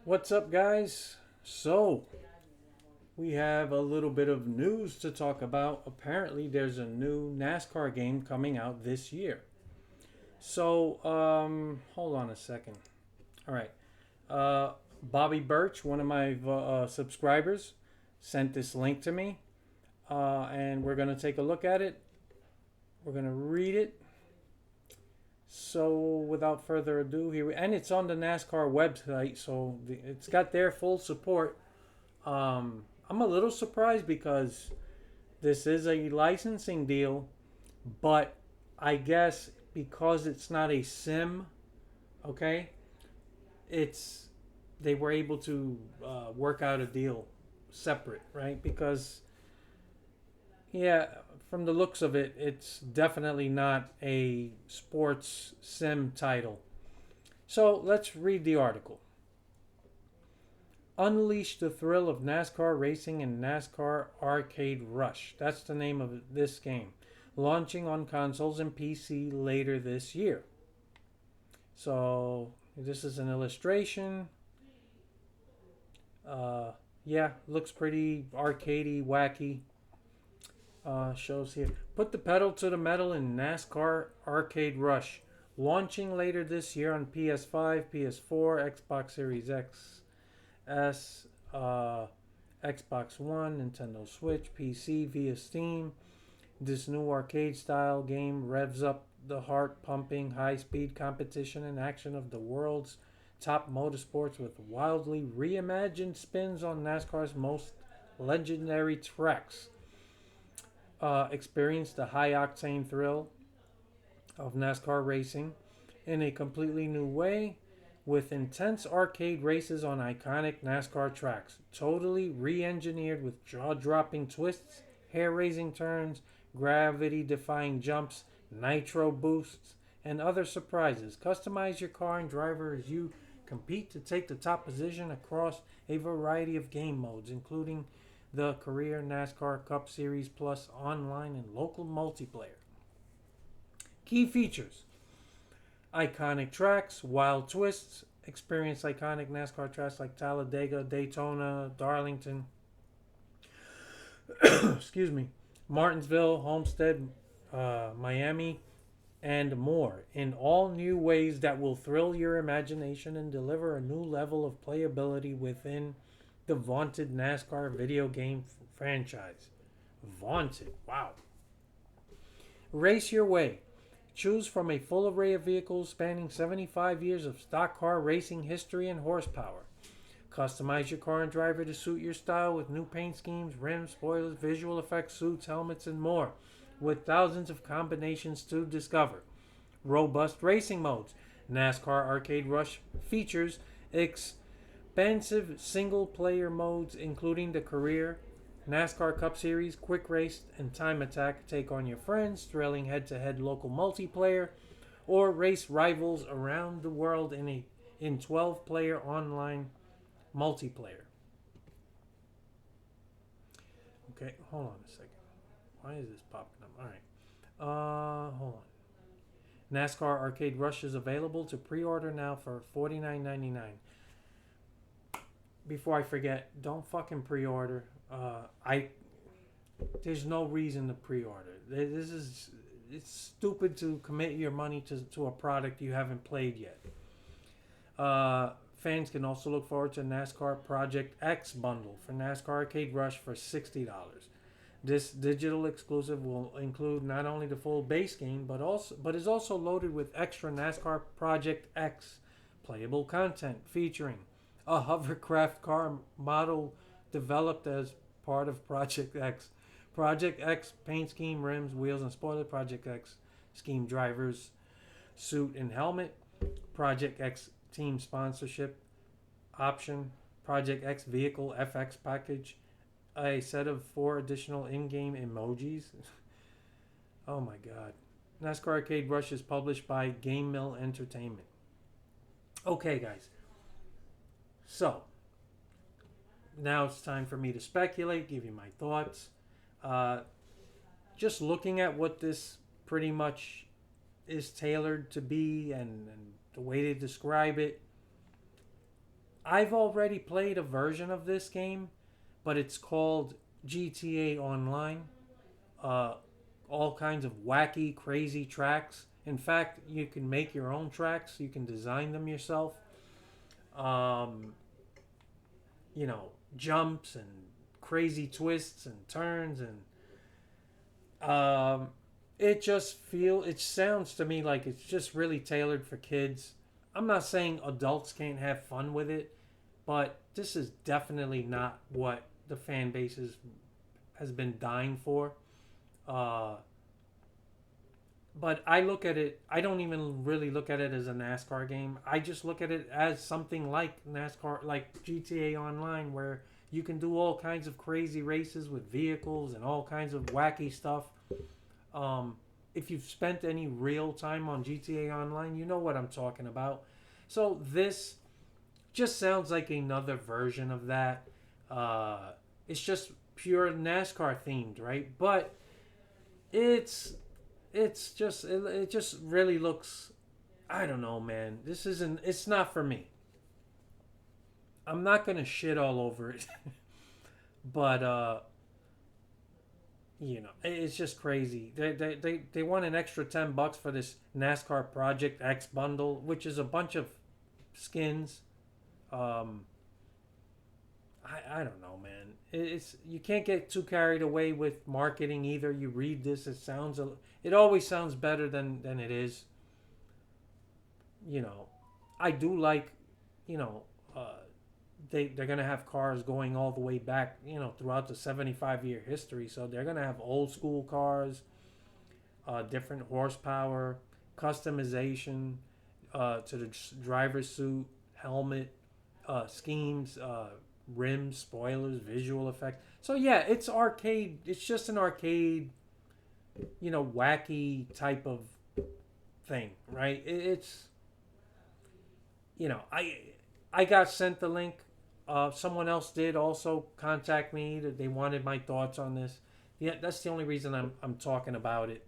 What's up, guys? So, we have a little bit of news to talk about. Apparently, there's a new NASCAR game coming out this year. So, hold on a second. All right. Bobby Birch, one of my subscribers, sent this link to me, and we're going to take a look at it. We're going to read it. So, without further ado, here and it's on the NASCAR website, so it's got their full support. I'm a little surprised because this is a licensing deal, but I guess because it's not a sim, okay, it's they were able to work out a deal separate, right? Because yeah, from the looks of it, it's definitely not a sports sim title. So let's read the article. Unleash the thrill of NASCAR racing in NASCAR Arcade Rush. That's the name of this game. Launching on consoles and PC later this year. So, this is an illustration. Yeah, looks pretty arcadey, wacky. Shows here. Put the pedal to the metal in NASCAR Arcade Rush. Launching later this year on PS5, PS4, Xbox Series X, S, Xbox One, Nintendo Switch, PC via Steam. This new arcade style game revs up the heart pumping, high speed competition and action of the world's top motorsports with wildly reimagined spins on NASCAR's most legendary tracks. Experience the high octane thrill of NASCAR racing in a completely new way with intense arcade races on iconic NASCAR tracks, totally re-engineered with jaw-dropping twists, hair-raising turns, gravity-defying jumps, nitro boosts, and other surprises. Customize your car and driver as you compete to take the top position across a variety of game modes, including the Career NASCAR Cup Series Plus online and local multiplayer. Key features: iconic tracks, wild twists, experience iconic NASCAR tracks like Talladega, Daytona, Darlington, excuse me, Martinsville, Homestead, Miami, and more in all new ways that will thrill your imagination and deliver a new level of playability within the vaunted NASCAR video game franchise. Vaunted, wow. Race your way. Choose from a full array of vehicles spanning 75 years of stock car racing history and horsepower. Customize your car and driver to suit your style with new paint schemes, rims, spoilers, visual effects, suits, helmets, and more, with thousands of combinations to discover. Robust racing modes. NASCAR Arcade Rush features expansive single-player modes, including the Career, NASCAR Cup Series, Quick Race, and Time Attack. Take on your friends, thrilling head-to-head local multiplayer, or race rivals around the world in 12-player online multiplayer. Okay, hold on a second. Why is this popping up? All right. Hold on. NASCAR Arcade Rush is available to pre-order now for $49.99. Before I forget, don't fucking pre-order. There's no reason to pre-order. It's stupid to commit your money to a product you haven't played yet. Fans can also look forward to NASCAR Project X bundle for NASCAR Arcade Rush for $60. This digital exclusive will include not only the full base game, but is also loaded with extra NASCAR Project X playable content featuring a hovercraft car model developed as part of Project X. Project X paint scheme, rims, wheels, and spoiler. Project X scheme drivers, suit and helmet. Project X team sponsorship option. Project X vehicle FX package. A set of 4 additional in-game emojis. Oh my god. NASCAR Arcade Rush is published by Game Mill Entertainment. Okay, guys. So, now it's time for me to speculate, give you my thoughts. Just looking at what this pretty much is tailored to be and the way they describe it, I've already played a version of this game, but it's called GTA Online. Uh, all kinds of wacky, crazy tracks. In fact, you can make your own tracks. You can design them yourself. Um, jumps and crazy twists and turns and it sounds to me like it's just really tailored for kids. I'm not saying adults can't have fun with it, but this is definitely not what the fan base has been dying for. Uh, but I look at it, I don't even really look at it as a NASCAR game. I just look at it as something like NASCAR, like GTA Online, where you can do all kinds of crazy races with vehicles and all kinds of wacky stuff. Um, if you've spent any real time on GTA Online, you know what I'm talking about. So this just sounds like another version of that. Uh, it's just pure NASCAR themed, right? But it's it just really looks. I don't know, man. This isn't. It's not for me. I'm not gonna shit all over it, but it's just crazy. They want an extra $10 for this NASCAR Project X bundle, which is a bunch of skins. Um, I don't know, man. It's you can't get too carried away with marketing either. You read this, it always sounds better than it is. You know, I do like, you know, uh, they're gonna have cars going all the way back, throughout the 75-year history. So they're gonna have old school cars, different horsepower, customization to the driver's suit, helmet, schemes, rims, spoilers, visual effects. So yeah, it's arcade. It's just an arcade, wacky type of thing, right? It's I got sent the link. Someone else did also contact me that they wanted my thoughts on this. Yeah, that's the only reason I'm talking about it.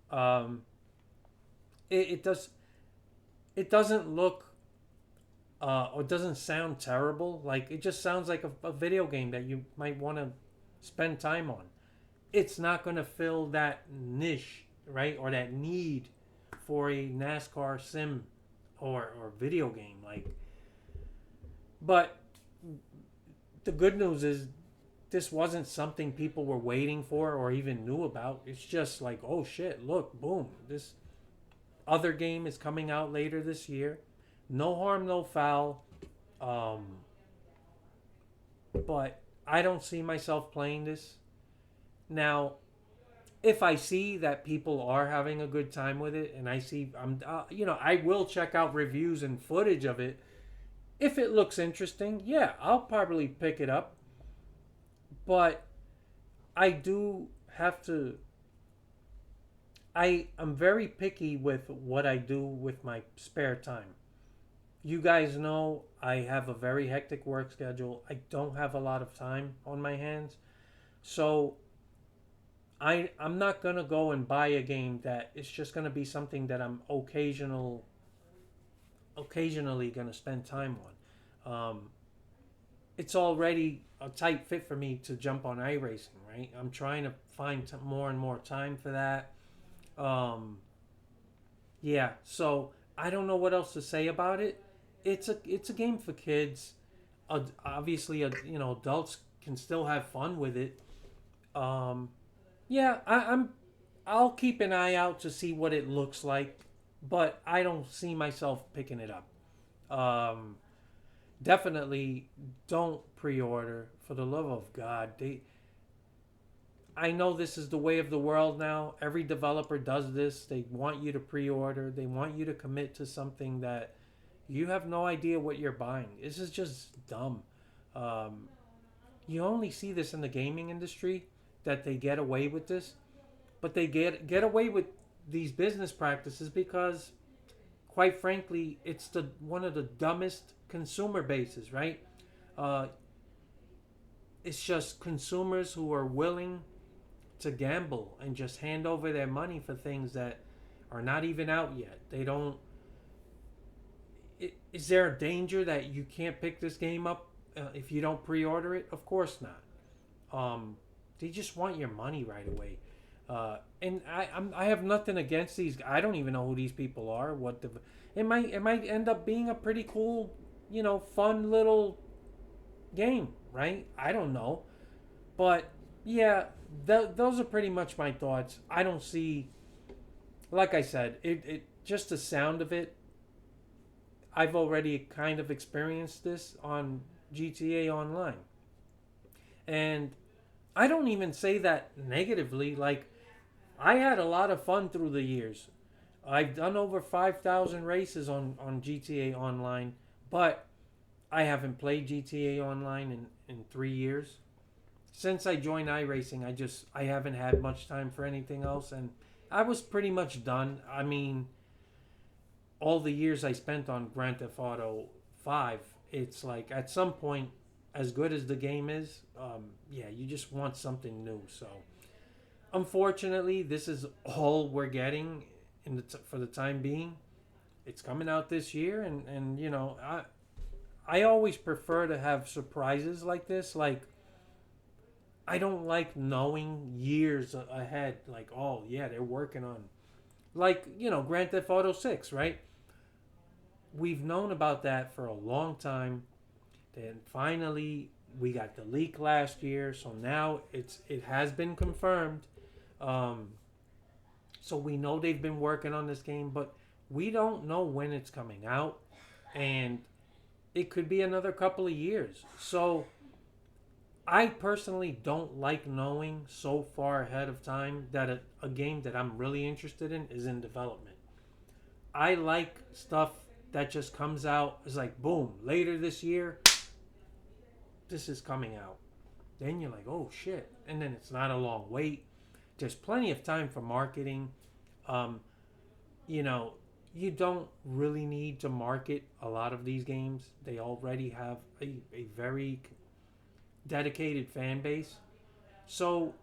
Um, it does it doesn't look or it doesn't sound terrible. Like it just sounds like a video game that you might want to spend time on. It's not going to fill that niche, right, or that need for a NASCAR sim or video game. But the good news is this wasn't something people were waiting for or even knew about. It's just like, oh shit, look, boom, this other game is coming out later this year. No harm, no foul. Um, but I don't see myself playing this. Now, if I see that people are having a good time with it, and I see I will check out reviews and footage of it. If it looks interesting, yeah, I'll probably pick it up. But I do have to. I'm very picky with what I do with my spare time. You guys know I have a very hectic work schedule. I don't have a lot of time on my hands. So I'm not gonna go and buy a game that it's just gonna be something that I'm occasionally gonna spend time on. It's already a tight fit for me to jump on iRacing, right? I'm trying to find more and more time for that. Um, yeah, so I don't know what else to say about it. It's a game for kids. Obviously, adults can still have fun with it. Um, yeah, I'll keep an eye out to see what it looks like, but I don't see myself picking it up. Um, Definitely don't pre-order for the love of God. I know this is the way of the world now. Every developer does this. They want you to pre-order. They want you to commit to something that you have no idea what you're buying. This is just dumb. Um, you only see this in the gaming industry that they get away with this, but they get away with these business practices because, quite frankly, it's the one of the dumbest consumer bases, right? Uh, it's just consumers who are willing to gamble and just hand over their money for things that are not even out yet. They don't. Is there a danger that you can't pick this game up if you don't pre-order it? Of course not. They just want your money right away. And I have nothing against these. I don't even know who these people are. It might end up being a pretty cool, fun little game, right? I don't know, but yeah, those are pretty much my thoughts. I don't see, like I said, it just the sound of it. I've already kind of experienced this on GTA Online, and I don't even say that negatively. Like, I had a lot of fun through the years. I've done over 5,000 races on GTA Online, but I haven't played GTA Online in 3 years. Since I joined iRacing, I haven't had much time for anything else, and I was pretty much done. I mean, all the years I spent on Grand Theft Auto 5, it's like at some point, as good as the game is, yeah, you just want something new. So, unfortunately, this is all we're getting for the time being. It's coming out this year, and I always prefer to have surprises like this. Like, I don't like knowing years ahead. Like, oh yeah, they're working on, like, Grand Theft Auto 6, right? We've known about that for a long time. Then finally, we got the leak last year, so now it has been confirmed. Um, so we know they've been working on this game, but we don't know when it's coming out, and it could be another couple of years. So I personally don't like knowing so far ahead of time that a game that I'm really interested in is in development. I like stuff that just comes out. It's like, boom, later this year, this is coming out. Then you're like, oh shit. And then it's not a long wait. There's plenty of time for marketing. Um, you know, you don't really need to market a lot of these games. They already have a very dedicated fan base. So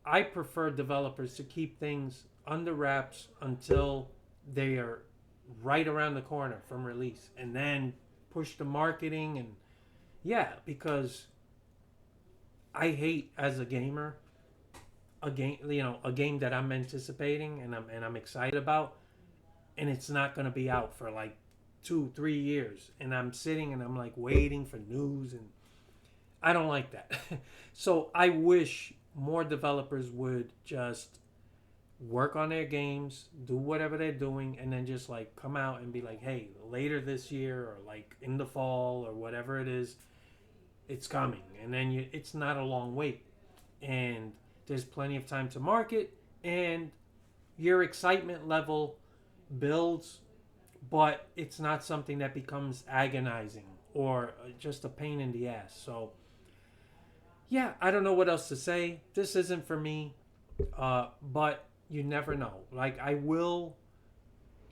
I prefer developers to keep things under wraps until they are right around the corner from release, and then push the marketing. And yeah, because I hate, as a gamer, a game that I'm anticipating and I'm excited about, and it's not going to be out for like 2-3 years, and I'm sitting and I'm like waiting for news, and I don't like that. So I wish more developers would just work on their games, do whatever they're doing, and then just like come out and be like, hey, later this year or like in the fall or whatever it is, it's coming. And then it's not a long wait. And there's plenty of time to market, and your excitement level builds, but it's not something that becomes agonizing or just a pain in the ass. So yeah, I don't know what else to say. This isn't for me, but you never know. Like, I will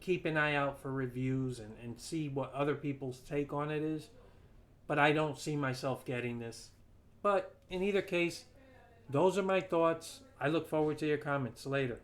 keep an eye out for reviews and see what other people's take on it is, but I don't see myself getting this. But in either case, those are my thoughts. I look forward to your comments later.